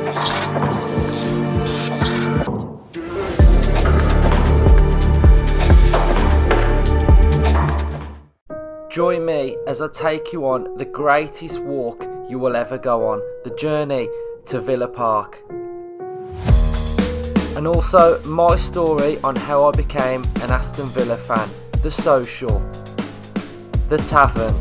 Join me as I take you on the greatest walk you will ever go on, the journey to Villa Park. And also my story on how I became an Aston Villa fan, the social, the tavern.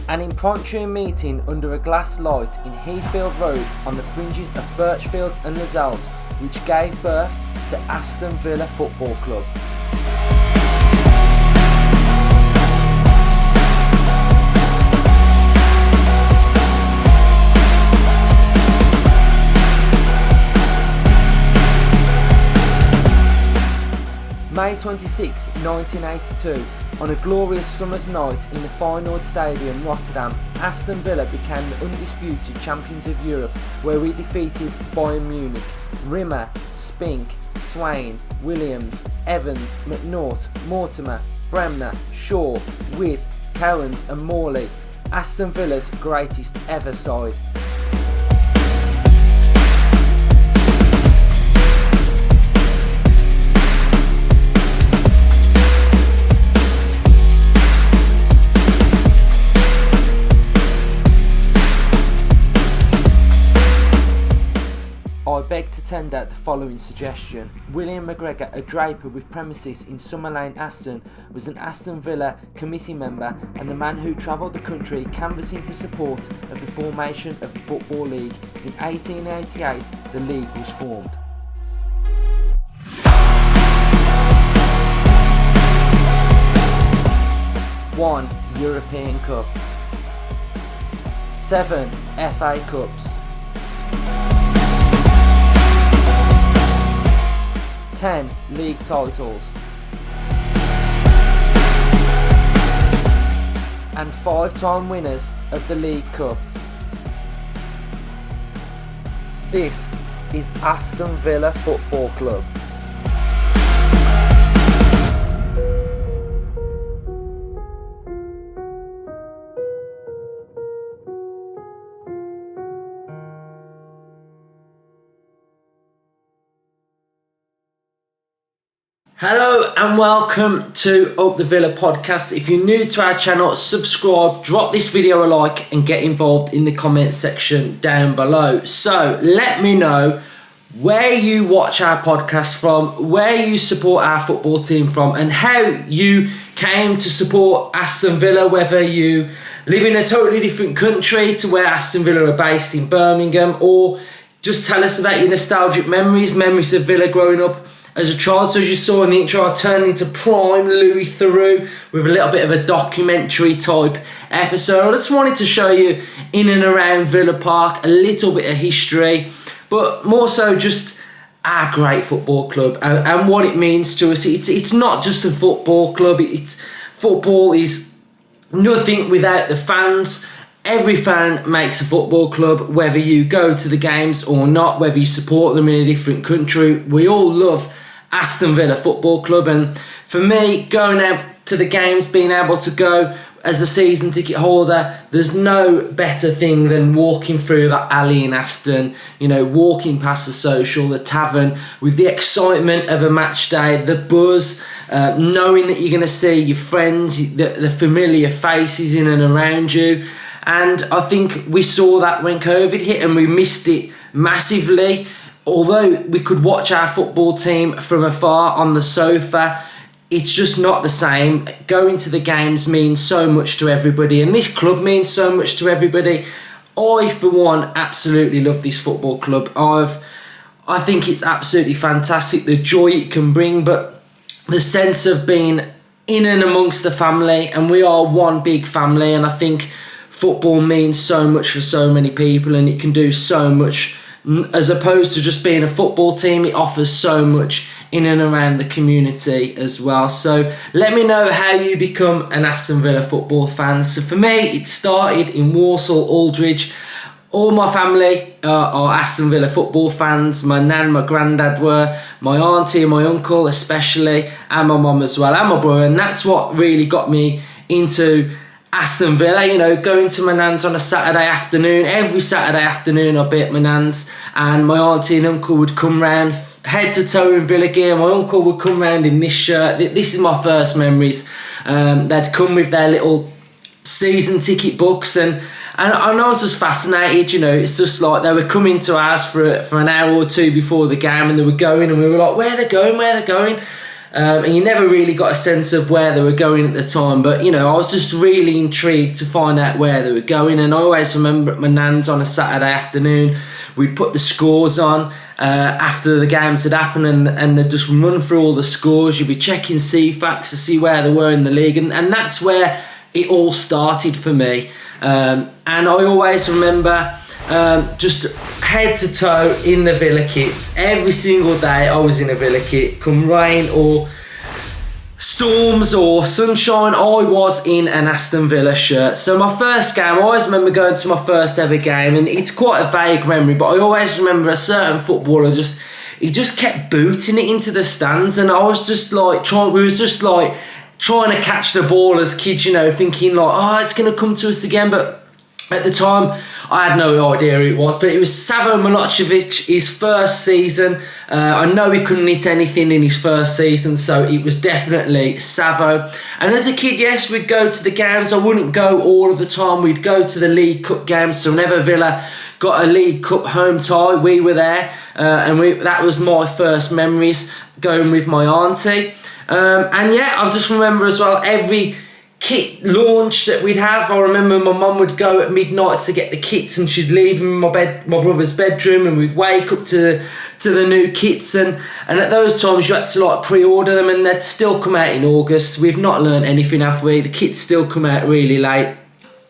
An impromptu meeting under a glass light in Heathfield Road on the fringes of Birchfields and Lazells, which gave birth to Aston Villa Football Club. May 26, 1982, on a glorious summer's night in the Feyenoord Stadium, Rotterdam, Aston Villa became the undisputed champions of Europe, where we defeated Bayern Munich, Rimmer, Spink, Swain, Williams, Evans, McNaught, Mortimer, Bremner, Shaw, With, Cowans and Morley, Aston Villa's greatest ever side. I beg to tender the following suggestion. William McGregor, a draper with premises in Summer Lane, Aston, was an Aston Villa committee member and the man who travelled the country canvassing for support of the formation of the Football League. In 1888, the league was formed. One European Cup. 7 FA Cups. 10 league titles and 5-time winners of the League Cup. This is Aston Villa Football Club. Hello and welcome to Up the Villa podcast. If you're new to our channel, subscribe, drop this video a like and get involved in the comment section down below. So let me know where you watch our podcast from, where you support our football team from and how you came to support Aston Villa, whether you live in a totally different country to where Aston Villa are based in Birmingham, or just tell us about your nostalgic memories of Villa growing up as a child. So as you saw in the intro, I turned into prime Louis Theroux with a little bit of a documentary type episode. I just wanted to show you in and around Villa Park, a little bit of history, but more so just our great football club and what it means to us. It's not just a football club. Football is nothing without the fans. Every fan makes a football club, whether you go to the games or not, whether you support them in a different country. We all love Aston Villa Football Club, and for me, going out to the games, being able to go as a season ticket holder, there's no better thing than walking through that alley in Aston, walking past the social, the tavern, with the excitement of a match day, the buzz, knowing that you're going to see your friends, the familiar faces in and around you. And I think we saw that when COVID hit and we missed it massively. Although we could watch our football team from afar on the sofa, it's just not the same. Going to the games means so much to everybody, and this club means so much to everybody. I, for one, absolutely love this football club. I think it's absolutely fantastic, the joy it can bring, but the sense of being in and amongst the family, and we are one big family, and I think football means so much for so many people, and it can do so much. As opposed to just being a football team, it offers so much in and around the community as well. So let me know how you become an Aston Villa football fan. So for me, it started in Walsall, Aldridge. All my family are Aston Villa football fans. My nan, my granddad were, my auntie and my uncle especially, and my mum as well, and my brother. And that's what really got me into Aston Villa. You know, going to my nan's on a Saturday afternoon. Every Saturday afternoon I'd be at my nan's, and my auntie and uncle would come round head to toe in Villa gear. My uncle would come round in this shirt. This is my first memories. They'd come with their little season ticket books, and I was just fascinated. You know, it's just like they were coming to ours for an hour or two before the game, and they were going, and we were like, where they're going. And you never really got a sense of where they were going at the time, but you know, I was just really intrigued to find out where they were going. And I always remember at my nan's on a Saturday afternoon, we'd put the scores on after the games had happened, and they'd just run through all the scores. You'd be checking CFAX to see where they were in the league, and that's where it all started for me. And I always remember just head to toe in the Villa kits. Every single day I was in a Villa kit. Come rain or storms or sunshine, I was in an Aston Villa shirt. So my first game, I always remember going to my first ever game, and it's quite a vague memory, but I always remember a certain footballer he just kept booting it into the stands, and I was just like trying to catch the ball as kids, you know, thinking like, oh, it's going to come to us again. But at the time, I had no idea who it was, but it was Savo Milosevic, his first season. I know he couldn't hit anything in his first season, so it was definitely Savo. And as a kid, yes, we'd go to the games. I wouldn't go all of the time. We'd go to the League Cup games. So whenever Villa got a League Cup home tie, we were there. And that was my first memories, going with my auntie. And yeah, I just remember as well, every kit launch that we'd have, I remember my mum would go at midnight to get the kits, and she'd leave them in my brother's bedroom, and we'd wake up to the new kits, and at those times you had to like pre-order them, and they'd still come out in August. We've not learned anything, have we? The kits still come out really late.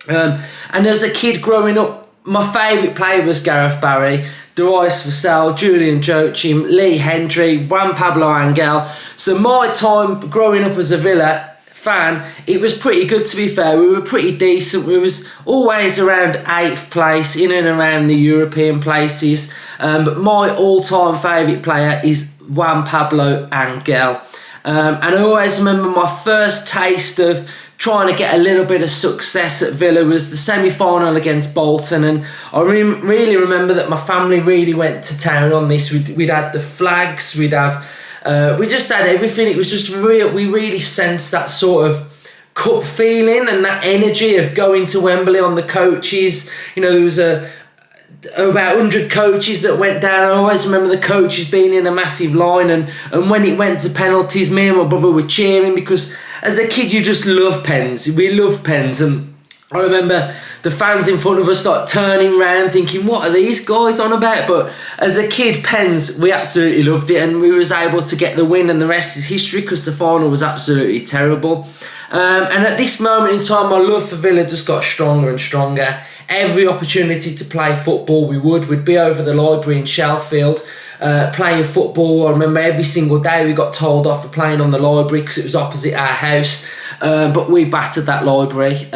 And as a kid growing up, my favourite player was Gareth Barry, Darius Vassell, Julian Joachim, Lee Hendry, Juan Pablo Angel. So my time growing up as a Villa fan, it was pretty good, to be fair. We were pretty decent. We was always around 8th place, in and around the European places. But my all-time favourite player is Juan Pablo Angel. And I always remember my first taste of trying to get a little bit of success at Villa was the semi-final against Bolton, and I really remember that my family really went to town on this. We'd had the flags, we just had everything. It was just real. We really sensed that sort of cup feeling and that energy of going to Wembley on the coaches. You know, there was about 100 coaches that went down. I always remember the coaches being in a massive line, and when it went to penalties, me and my brother were cheering, because as a kid you just love pens. We loved pens, and I remember the fans in front of us like turning round thinking, what are these guys on about? But as a kid, pens, we absolutely loved it, and we was able to get the win, and the rest is history, because the final was absolutely terrible. And at this moment in time, my love for Villa just got stronger and stronger. Every opportunity to play football, we'd be over the library in Sheffield playing football. I remember every single day we got told off for playing on the library because it was opposite our house. But we battered that library.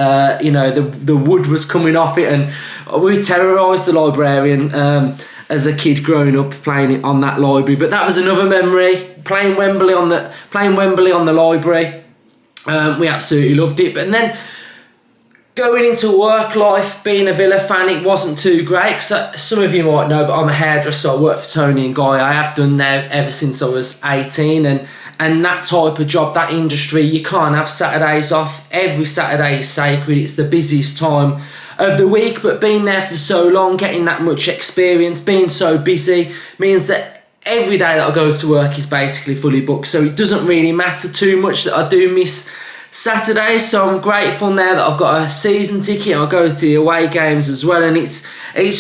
You know, the wood was coming off it, and we terrorised the librarian as a kid growing up playing it on that library. But that was another memory, playing Wembley on the library. We absolutely loved it. But then going into work life, being a Villa fan, it wasn't too great. Because some of you might know, but I'm a hairdresser. I work for Tony and Guy. I have done now ever since I was 18. And that type of job, that industry, you can't have Saturdays off. Every Saturday is sacred. It's the busiest time of the week. But being there for so long, getting that much experience, being so busy, means that every day that I go to work is basically fully booked. So it doesn't really matter too much that I do miss Saturdays. So I'm grateful now that I've got a season ticket. I go to the away games as well, and it's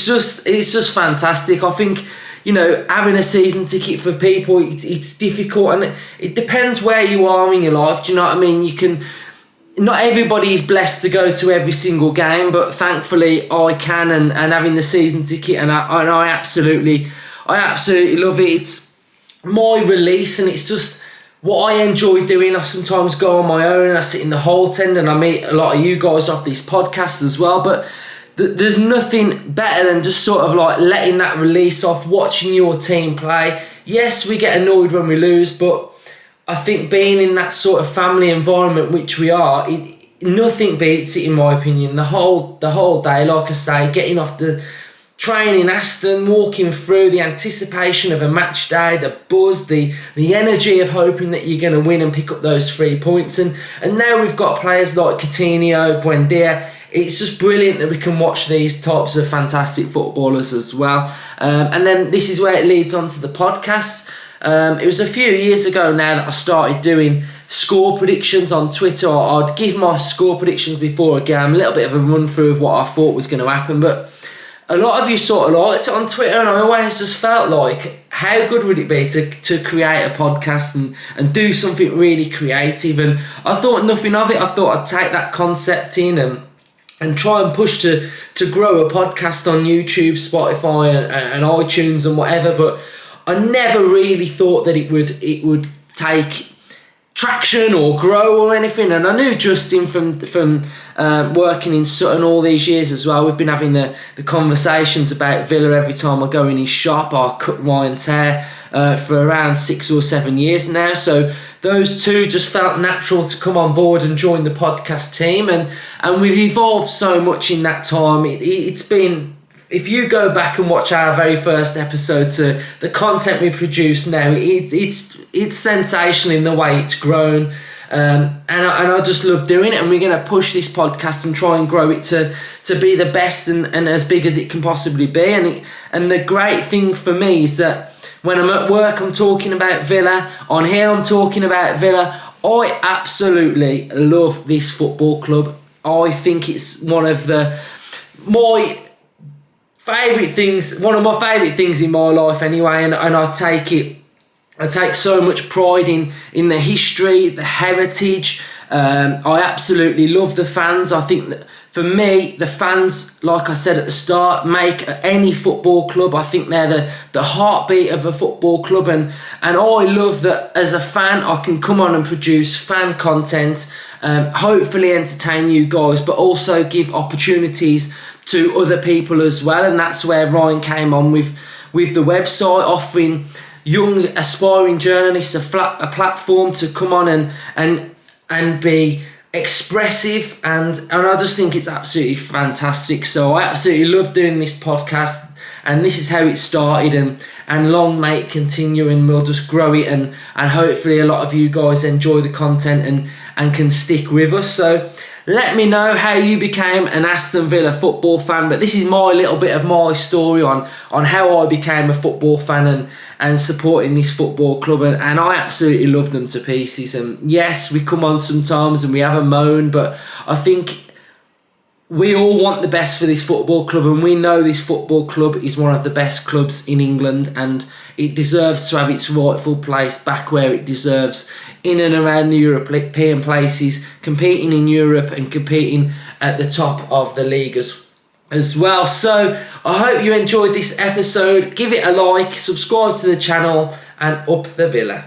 just fantastic. I think, you know, having a season ticket for people, it's difficult, and it depends where you are in your life. Do you know what I mean? Not everybody is blessed to go to every single game, but thankfully I can, and having the season ticket, and I absolutely love it. my release, and it's just what I enjoy doing. I sometimes go on my own and I sit in the whole tent and I meet a lot of you guys off these podcasts as well, but there's nothing better than just sort of like letting that release off, watching your team play. Yes, we get annoyed when we lose, but I think being in that sort of family environment, which we are, nothing beats it in my opinion. The whole day, like I say, getting off the train in Aston, walking through, the anticipation of a match day, the buzz, the energy of hoping that you're going to win and pick up those 3 points. And now we've got players like Coutinho, Buendia. It's just brilliant that we can watch these types of fantastic footballers as well. And then this is where it leads on to the podcast. It was a few years ago now that I started doing score predictions on Twitter. I'd give my score predictions before a game, a little bit of a run through of what I thought was going to happen. But a lot of you sort of liked it on Twitter, and I always just felt like, how good would it be to create a podcast and do something really creative? And I thought nothing of it. I thought I'd take that concept in and try and push to grow a podcast on YouTube, Spotify and iTunes and whatever. But I never really thought that it would take traction or grow or anything. And I knew Justin from working in Sutton all these years as well. We've been having the conversations about Villa every time I go in his shop. I cut Ryan's hair for around 6 or 7 years now. So those two just felt natural to come on board and join the podcast team. And we've evolved so much in that time. It's been... If you go back and watch our very first episode to the content we produce now, it's sensational in the way it's grown, and I just love doing it. And we're going to push this podcast and try and grow it to be the best and as big as it can possibly be. And the great thing for me is that when I'm at work, I'm talking about Villa. On here, I'm talking about Villa. I absolutely love this football club. I think it's one of my favourite things, one of my favourite things in my life anyway, and I take so much pride in the history, the heritage. I absolutely love the fans. I think that for me, the fans, like I said at the start, make any football club. I think they're the heartbeat of a football club, and I love that as a fan I can come on and produce fan content, hopefully entertain you guys, but also give opportunities to other people as well. And that's where Ryan came on with the website, offering young aspiring journalists a platform to come on and be expressive, and I just think it's absolutely fantastic. So I absolutely love doing this podcast, and this is how it started, and long may it continue, and we'll just grow it, and hopefully a lot of you guys enjoy the content and can stick with us. So let me know how you became an Aston Villa football fan. But this is my little bit of my story on how I became a football fan and supporting this football club. And I absolutely love them to pieces. And yes, we come on sometimes and we have a moan, but I think we all want the best for this football club, and we know this football club is one of the best clubs in England, and it deserves to have its rightful place back where it deserves, in and around the European places, competing in Europe and competing at the top of the league as well. So I hope you enjoyed this episode. Give it a like, subscribe to the channel, and up the Villa.